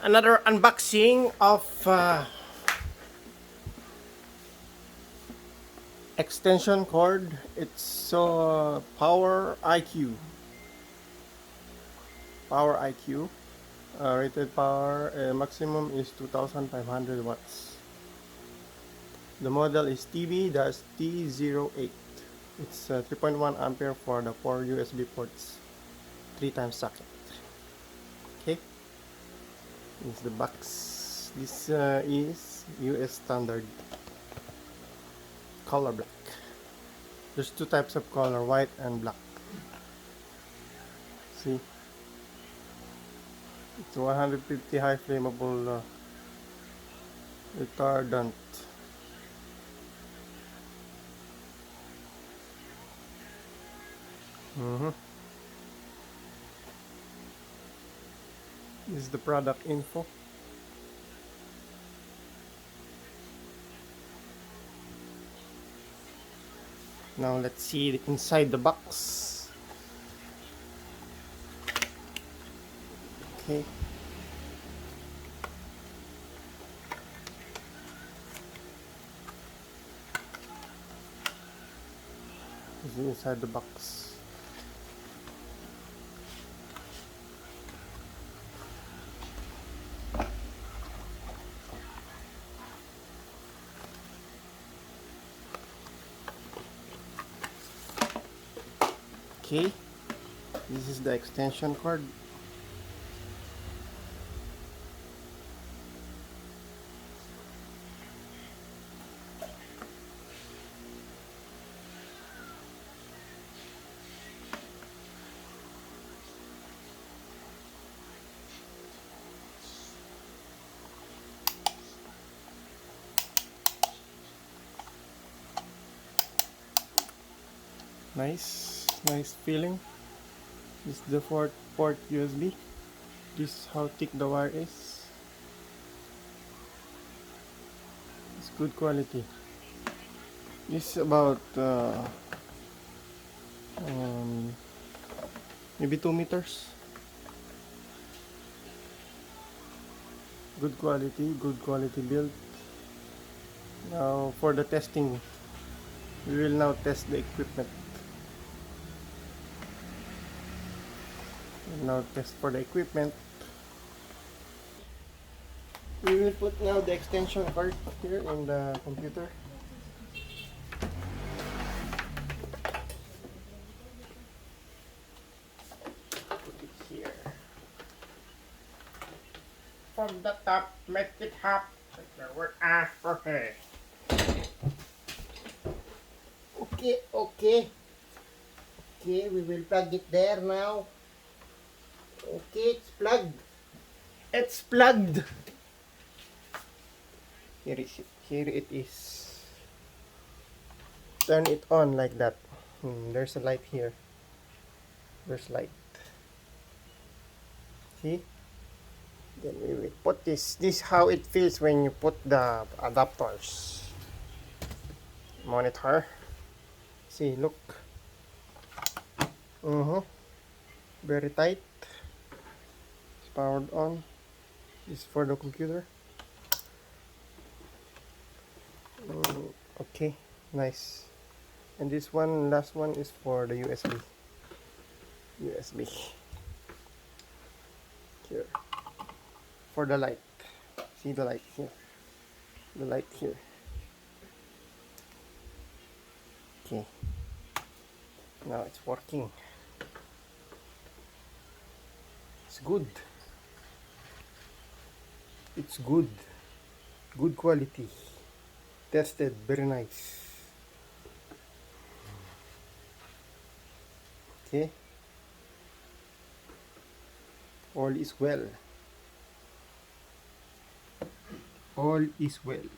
Another unboxing of extension cord. It's Power IQ. Rated power maximum is 2500 watts. The model is TB-T08. It's 3.1 ampere for the 4 USB ports, 3 times socket. Okay, this is the box. This is US standard color black. There's two types of color, white and black. See, it's 150 high flammable retardant. This is the product info. Now let's see inside the box. Okay. This is inside the box. Okay, this is the extension cord. Nice feeling. This is the 4-port USB. This is how thick the wire is. It's good quality. This is about maybe 2 meters. Good quality build. Now for the testing, we will now test the equipment. Now test for the equipment. We will put now the extension cord here in the computer. Put it here. From the top, make it hop. Okay, we will plug it there now. Okay, it's plugged. It's plugged. Here it is. Turn it on like that. There's a light here. There's light. See? Then we will put this. This is how it feels when you put the adapters. Monitor. See, look. Very tight. It's powered on. This is for the computer. Okay, nice. And this one, last one, is for the USB. Here. For the light. See the light here. The light here. Okay. Now it's working. It's good. It's good. Good quality. Tested. Very nice. Okay. All is well. All is well.